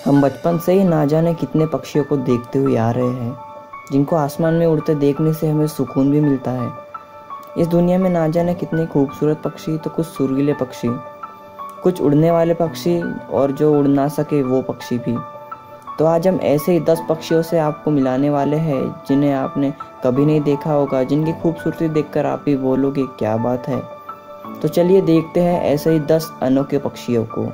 हम बचपन से ही ना जाने कितने पक्षियों को देखते हुए आ रहे हैं, जिनको आसमान में उड़ते देखने से हमें सुकून भी मिलता है। इस दुनिया में ना जाने कितने खूबसूरत पक्षी, तो कुछ सुरीले पक्षी, कुछ उड़ने वाले पक्षी और जो उड़ ना सके वो पक्षी भी। तो आज हम ऐसे ही 10 पक्षियों से आपको मिलाने वाले हैं जिन्हें आपने कभी नहीं देखा होगा, जिनकी खूबसूरती देखकर आप भी बोलोगे क्या बात है। तो चलिए देखते हैं ऐसे ही 10 अनोखे पक्षियों को।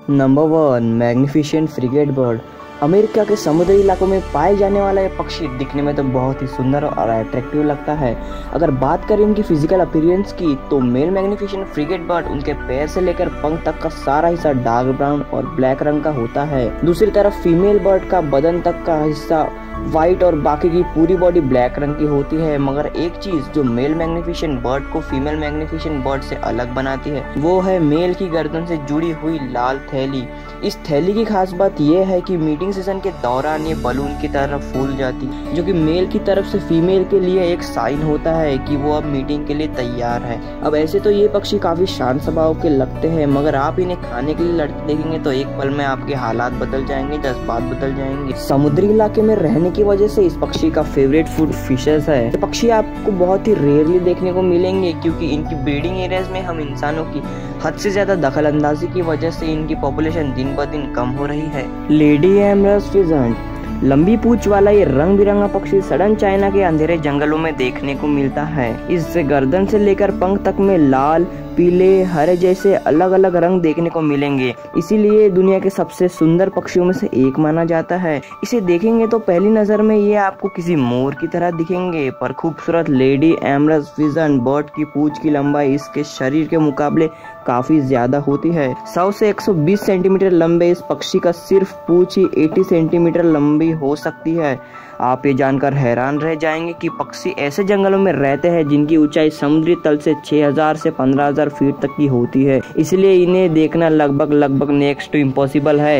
Number 1, magnificent frigate bird. America के समुद्री इलाकों में पाए जाने वाला यह पक्षी दिखने में तो बहुत ही सुंदर और अट्रैक्टिव लगता है। अगर बात करें इनकी फिजिकल अपीयरेंस की, तो मेल मैग्निफिसेंट फ्रिगेट बर्ड उनके पैर से लेकर पंख तक का सारा हिस्सा डार्क ब्राउन और ब्लैक रंग का होता है। दूसरी तरफ फीमेल बर्ड का बदन तक का हिस्सा व्हाइट और बाकी की पूरी बॉडी ब्लैक रंग की होती है। मगर एक चीज जो मेल मैग्निफिसेंट बर्ड को फीमेल मैग्निफिसेंट बर्ड से अलग बनाती है, वो है मेल की गर्दन से जुड़ी हुई लाल थैली। इस थैली की खास बात यह है कि मीटिंग सीजन के दौरान ये बलून की तरह फूल जाती है, जो कि मेल की तरफ से फीमेल के लिए एक साइन होता है कि वो अब मीटिंग के लिए तैयार है। अब ऐसे तो ये पक्षी काफी शांत स्वभाव के लगते हैं, मगर आप इन्हें खाने के लिए लड़ते देखेंगे तो एक पल में आपके हालात बदल जाएंगे, जज्बात बदल जाएंगे। समुद्री इलाके में रहने की वजह से इस पक्षी का फेवरेट फूड फिशेस है। ये पक्षी आपको बहुत ही रेयरली देखने को मिलेंगे, क्योंकि इनकी ब्रीडिंग एरियाज में हम इंसानों की हद से ज्यादा दखल अंदाजी की वजह से इनकी पॉपुलेशन दिन ब दिन कम हो रही है। Lady emerald pheasant. लंबी पूंछ वाला ये रंग बिरंगा पक्षी सडन चाइना के अंधेरे जंगलों में देखने को मिलता है। इससे गर्दन से लेकर पंख तक में लाल, पीले, हरे जैसे अलग अलग रंग देखने को मिलेंगे। इसीलिए दुनिया के सबसे सुंदर पक्षियों में से एक माना जाता है। इसे देखेंगे तो पहली नजर में ये आपको किसी मोर की तरह दिखेंगे, पर खूबसूरत लेडी एमरल्ड फिजेंट बर्ड की पूंछ की लंबाई इसके शरीर के मुकाबले काफी ज्यादा होती है। 100 से 120 सेंटीमीटर लंबे इस पक्षी का सिर्फ पूंछ ही 80 सेंटीमीटर लंबी हो सकती है। आप ये जानकर हैरान रह जाएंगे कि पक्षी ऐसे जंगलों में रहते हैं जिनकी ऊंचाई समुद्री तल से 6000 से 15000 फीट तक की होती है। इसलिए इन्हें देखना लगभग नेक्स्ट टू इम्पॉसिबल है।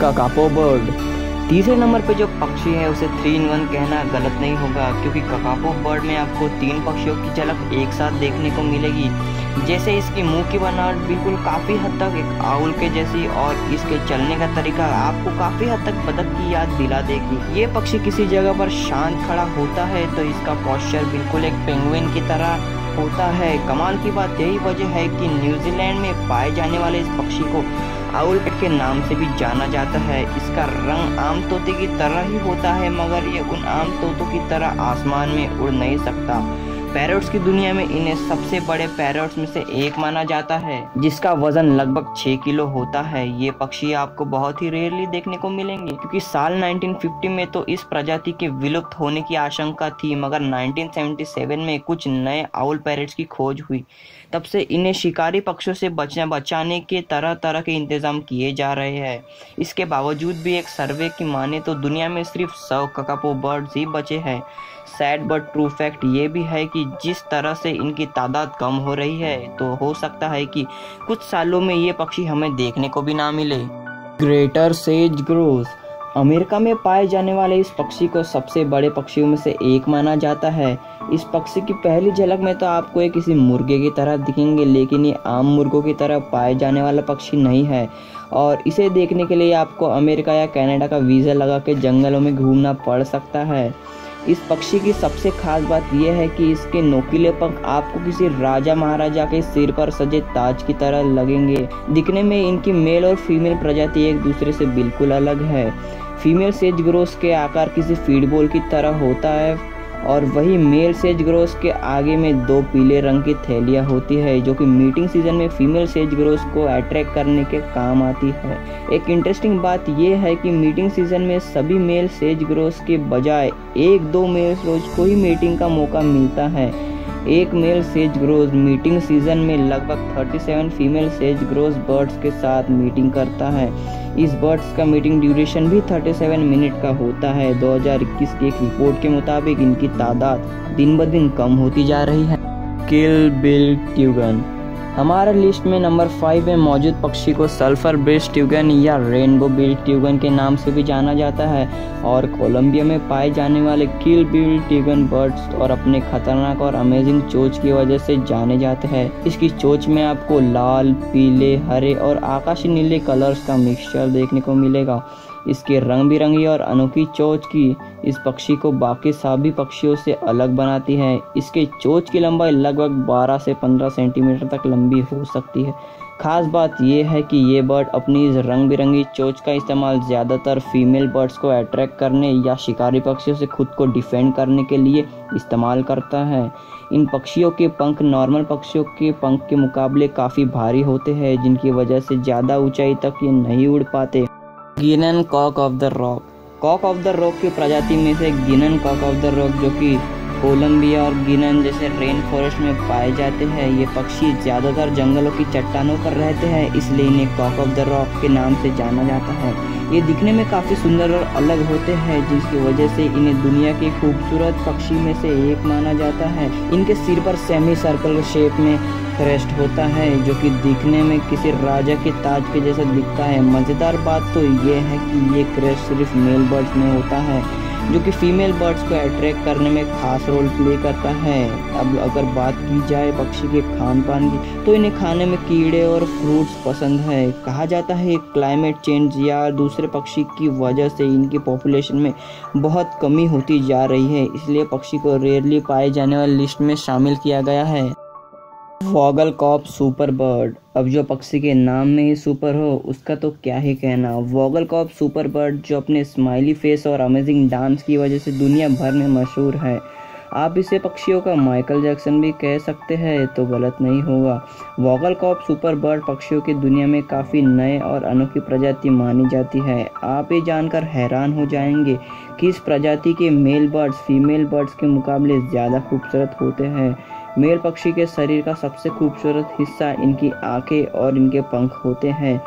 ककापो बर्ड। तीसरे नंबर पे जो पक्षी है उसे 3 in 1 कहना गलत नहीं होगा, क्योंकि ककापो बर्ड में आपको 3 पक्षियों की झलक एक साथ देखने को मिलेगी। जैसे इसकी मुंह की बनावट बिल्कुल काफी हद तक एक आउल के जैसी, और इसके चलने का तरीका आपको काफी हद तक बतख की याद दिला देगी। ये पक्षी किसी जगह पर शांत खड़ा होता है तो इसका पोस्चर बिल्कुल एक पेंगुइन की तरह होता है। कमाल की बात यही वजह है कि न्यूजीलैंड में पाए जाने वाले इस पक्षी को आउल के नाम से भी जाना जाता है। इसका रंग आम तोते की तरह ही होता है, मगर ये उन आम तोतों की तरह आसमान में उड़ नहीं सकता। पैरट्स की दुनिया में इन्हें सबसे बड़े पैरट्स में से एक माना जाता है, जिसका वजन लगभग 6 किलो होता है। ये पक्षी आपको बहुत ही रेयरली देखने को मिलेंगे, क्योंकि साल 1950 में तो इस प्रजाति के विलुप्त होने की आशंका थी, मगर 1977 में कुछ नए आउल पैरट्स की खोज हुई। तब से इन्हें शिकारी पक्षियों से बचाने के तरह तरह के इंतजाम किए जा रहे हैं। इसके बावजूद भी एक सर्वे की माने तो दुनिया में सिर्फ 100 ककापो बर्ड्स ही बचे हैं। सैड बट ट्रू फैक्ट ये भी है कि जिस तरह से इनकी तादाद कम हो रही है, तो हो सकता है कि कुछ सालों में ये पक्षी हमें देखने को भी ना मिले। Greater says gross. अमेरिका में पाए जाने वाले इस पक्षी को सबसे बड़े पक्षियों में से एक माना जाता है। इस पक्षी की पहली झलक में तो आपको ये किसी मुर्गे की तरह दिखेंगे, लेकिन ये आम मुर्गों की तरह पाए जाने वाला पक्षी नहीं है, और इसे देखने के लिए आपको अमेरिका या कनाडा का वीज़ा लगा के जंगलों में घूमना पड़ सकता है। इस पक्षी की सबसे खास बात यह है कि इसके नोकीले पंख आपको किसी राजा महाराजा के सिर पर सजे ताज की तरह लगेंगे। दिखने में इनकी मेल और फीमेल प्रजाति एक दूसरे से बिल्कुल अलग है। फीमेल सेज ग्रोस के आकार किसी फीडबॉल की तरह होता है, और वही मेल सेज ग्रोस के आगे में 2 पीले रंग की थैलियां होती है, जो कि मीटिंग सीजन में फीमेल सेज ग्रोस को अट्रैक्ट करने के काम आती है। एक इंटरेस्टिंग बात यह है कि मीटिंग सीजन में सभी मेल सेज ग्रोस के बजाय 1-2 मेल रोज को ही मीटिंग का मौका मिलता है। एक male sage grouse mating season में लगभग 37 फीमेल सेज ग्रोस बर्ड्स के साथ मीटिंग करता है। इस बर्ड्स का मीटिंग ड्यूरेशन भी 37 मिनट का होता है। 2021 की एक रिपोर्ट के मुताबिक इनकी तादाद दिन ब दिन कम होती जा रही है। किल बिल ट्यूगन। हमारे लिस्ट में नंबर 5 में मौजूद पक्षी को सल्फर बिल्ड ट्यूगन या रेनबो बिल्ड ट्यूगन के नाम से भी जाना जाता है और कोलंबिया में पाए जाने वाले किल बिल ट्यूगन बर्ड्स और अपने खतरनाक और अमेजिंग चोंच की वजह से जाने जाते हैं। इसकी चोंच में आपको लाल, पीले, हरे और आकाशी नीले कलर्स का मिक्सचर देखने को मिलेगा। इसके रंग बिरंगी और अनोखी चोंच की इस पक्षी को बाकी सभी पक्षियों से अलग बनाती है। इसके चोंच की लंबाई लगभग 12 से 15 सेंटीमीटर तक लंबी हो सकती है। खास बात यह है कि ये बर्ड अपनी इस रंग बिरंगी चोंच का इस्तेमाल ज़्यादातर फीमेल बर्ड्स को अट्रैक्ट करने या शिकारी पक्षियों से खुद को डिफेंड करने के लिए इस्तेमाल करता है। इन पक्षियों के पंख नॉर्मल पक्षियों के पंख के मुकाबले काफ़ी भारी होते हैं, जिनकी वजह से ज़्यादा ऊंचाई तक ये नहीं उड़ पाते। Guianan cock of the rock. Cock of the rock की प्रजाति में से Guianan cock of the rock, जो कि कोलंबिया और गिनन जैसे रेन फॉरेस्ट में पाए जाते हैं, ये पक्षी ज़्यादातर जंगलों की चट्टानों पर रहते हैं, इसलिए इन्हें कॉक ऑफ द रॉक के नाम से जाना जाता है। ये दिखने में काफ़ी सुंदर और अलग होते हैं, जिसकी वजह से इन्हें दुनिया के खूबसूरत पक्षी में से एक माना जाता है। इनके सिर पर सेमी सर्कल शेप में क्रेस्ट होता है, जो कि दिखने में किसी राजा के ताज के जैसा दिखता है। मज़ेदार बात तो ये है कि ये क्रेस्ट सिर्फ मेल बर्ड्स में होता है, जो कि फीमेल बर्ड्स को अट्रैक्ट करने में खास रोल प्ले करता है। अब अगर बात की जाए पक्षी के खान पान की, तो इन्हें खाने में कीड़े और फ्रूट्स पसंद है। कहा जाता है क्लाइमेट चेंज या दूसरे पक्षी की वजह से इनकी पॉपुलेशन में बहुत कमी होती जा रही है, इसलिए पक्षी को रेयरली पाए जाने वाली लिस्ट में शामिल किया गया है। वॉगलकॉप सुपर बर्ड। अब जो पक्षी के नाम में ही सुपर हो, उसका तो क्या ही कहना। वॉगलकॉप सुपर बर्ड, जो अपने स्माइली फेस और अमेजिंग डांस की वजह से दुनिया भर में मशहूर है। आप इसे पक्षियों का माइकल जैक्सन भी कह सकते हैं तो गलत नहीं होगा। वॉगलकॉप सुपर बर्ड पक्षियों की दुनिया में काफ़ी नए और अनोखी प्रजाति मानी जाती है। आप ये जानकर हैरान हो जाएंगे कि इस प्रजाति के मेल बर्ड्स फीमेल बर्ड्स के मुकाबले ज़्यादा खूबसूरत होते हैं। मेल पक्षी के शरीर का सबसे खूबसूरत हिस्सा इनकी आंखें और इनके पंख होते हैं।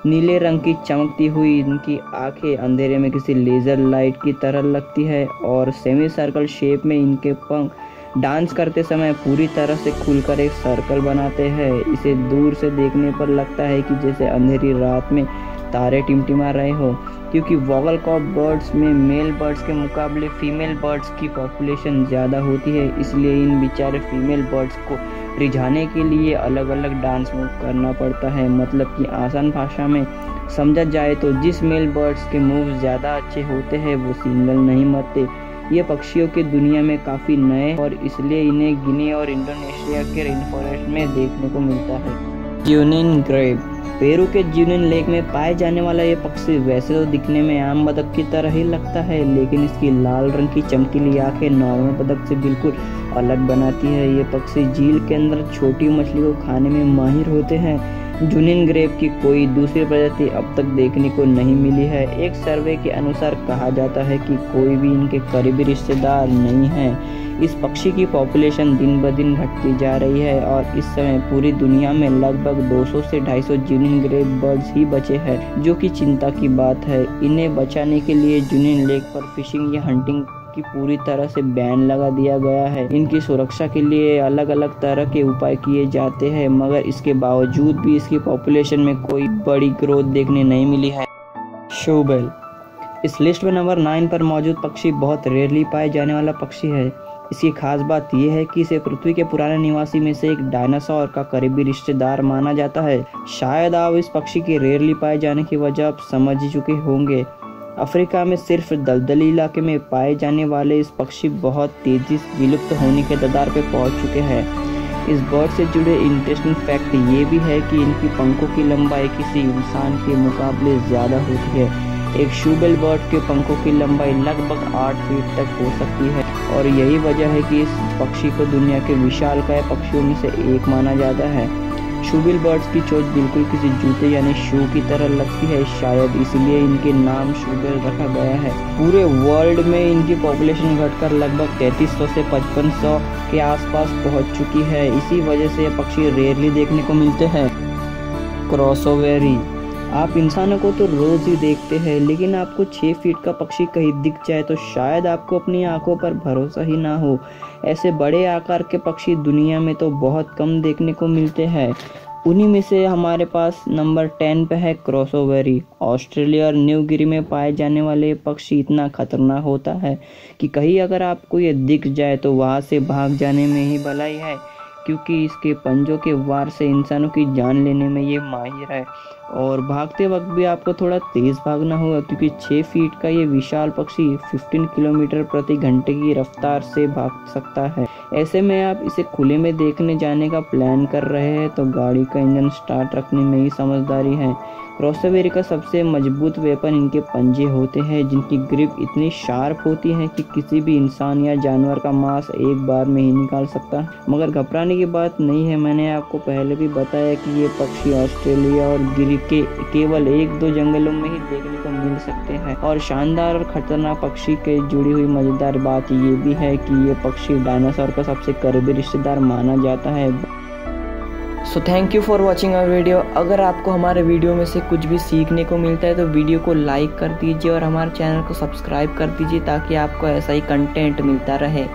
नीले रंग की चमकती हुई इनकी आंखें अंधेरे में किसी लेज़र लाइट की तरह लगती है और सेमी सर्कल शेप में इनके पंख डांस करते समय पूरी तरह से खुलकर एक सर्कल बनाते हैं। इसे दूर से देखने पर लगता है कि जैसे अंधेरी रात में तारे टिमटिमा रहे हो। क्योंकि वॉगलकॉप बर्ड्स में मेल बर्ड्स के मुकाबले फीमेल बर्ड्स की पॉपुलेशन ज़्यादा होती है, इसलिए इन बेचारे फीमेल बर्ड्स को रिझाने के लिए अलग अलग डांस मूव करना पड़ता है। मतलब कि आसान भाषा में समझा जाए तो जिस मेल बर्ड्स के मूव ज़्यादा अच्छे होते हैं वो सिंगल नहीं मरते। ये पक्षियों की दुनिया में काफ़ी नए और इसलिए इन्हें गिनी और इंडोनेशिया के रेन फॉरेस्ट में देखने को मिलता है। ज्यूनिन ग्रेब। पेरू के ज्यूनिन लेक में पाए जाने वाला ये पक्षी वैसे तो दिखने में आम बतख की तरह ही लगता है, लेकिन इसकी लाल रंग की चमकीली आंखें नॉर्मल बतख से बिल्कुल अलग बनाती है। ये पक्षी झील के अंदर छोटी मछली को खाने में माहिर होते हैं। ज्यूनिन ग्रेब की कोई दूसरी प्रजाति अब तक देखने को नहीं मिली है। एक सर्वे के अनुसार कहा जाता है कि कोई भी इनके करीबी रिश्तेदार नहीं है। इस पक्षी की पॉपुलेशन दिन ब दिन घटती जा रही है और इस समय पूरी दुनिया में लगभग 200 से 250 ज्यूनिन ग्रेब बर्ड्स ही बचे हैं, जो कि चिंता की बात है। इन्हें बचाने के लिए ज्यूनिन लेक पर फिशिंग या हंटिंग की पूरी तरह से बैन लगा दिया गया है। इनकी सुरक्षा के लिए अलग अलग तरह के उपाय किए जाते हैं, मगर इसके बावजूद भी इसकी पॉपुलेशन में कोई बड़ी ग्रोथ देखने नहीं मिली है। शूबेल। इस लिस्ट में नंबर 9 पर मौजूद पक्षी बहुत रेयरली पाए जाने वाला पक्षी है। इसकी खास बात यह है कि इसे पृथ्वी के पुराने निवासी में से एक डायनासोर का करीबी रिश्तेदार माना जाता है। शायद आप इस पक्षी के रेयरली पाए जाने की वजह आप समझ ही चुके होंगे। अफ्रीका में सिर्फ दलदली इलाके में पाए जाने वाले इस पक्षी बहुत तेजी से विलुप्त होने के कगार पे पहुंच चुके हैं। इस बर्ड से जुड़े इंटरेस्टिंग फैक्ट ये भी है कि इनकी पंखों की लंबाई किसी इंसान के मुकाबले ज़्यादा होती है। एक शूबेल बर्ड के पंखों की लंबाई लगभग 8 फीट तक हो सकती है और यही वजह है कि इस पक्षी को दुनिया के विशालकाय पक्षियों में से एक माना जाता है। शूबेल बर्ड्स की चोंच बिल्कुल किसी जूते यानी शू की तरह लगती है, शायद इसलिए इनके नाम शूबेल रखा गया है। पूरे वर्ल्ड में इनकी पॉपुलेशन घटकर लगभग 3300 से 5500 के आसपास पहुंच चुकी है। इसी वजह से ये पक्षी रेयरली देखने को मिलते हैं। क्रॉसोवेरी। आप इंसानों को तो रोज़ ही देखते हैं, लेकिन आपको 6 फीट का पक्षी कहीं दिख जाए तो शायद आपको अपनी आंखों पर भरोसा ही ना हो। ऐसे बड़े आकार के पक्षी दुनिया में तो बहुत कम देखने को मिलते हैं। उन्हीं में से हमारे पास नंबर 10 पे है क्रॉसोवेरी। ऑस्ट्रेलिया और न्यू गिनी में पाए जाने वाले पक्षी इतना खतरनाक होता है कि कहीं अगर आपको ये दिख जाए तो वहाँ से भाग जाने में ही भलाई है, क्योंकि इसके पंजों के वार से इंसानों की जान लेने में ये माहिर है। और भागते वक्त भी आपको थोड़ा तेज़ भागना होगा, क्योंकि 6 फीट का ये विशाल पक्षी 15 किलोमीटर प्रति घंटे की रफ्तार से भाग सकता है। ऐसे में आप इसे खुले में देखने जाने का प्लान कर रहे हैं तो गाड़ी का इंजन स्टार्ट रखने में ही समझदारी है। क्रॉसोवेरी का सबसे मजबूत वेपन इनके पंजे होते हैं, जिनकी ग्रिप इतनी शार्प होती है कि किसी भी इंसान या जानवर का मांस एक बार में ही निकाल सकता। मगर घबराने की बात नहीं है, मैंने आपको पहले भी बताया कि ये पक्षी ऑस्ट्रेलिया और गिनी के केवल 1-2 जंगलों में ही देखने को मिल सकते हैं। और शानदार और खतरनाक पक्षी के जुड़ी हुई मजेदार बात ये भी है कि ये पक्षी डायनासोर का सबसे करीबी रिश्तेदार माना जाता है। So thank you for watching our video. अगर आपको हमारे वीडियो में से कुछ भी सीखने को मिलता है तो वीडियो को लाइक कर दीजिए और हमारे चैनल को सब्सक्राइब कर दीजिए, ताकि आपको ऐसा ही कंटेंट मिलता रहे।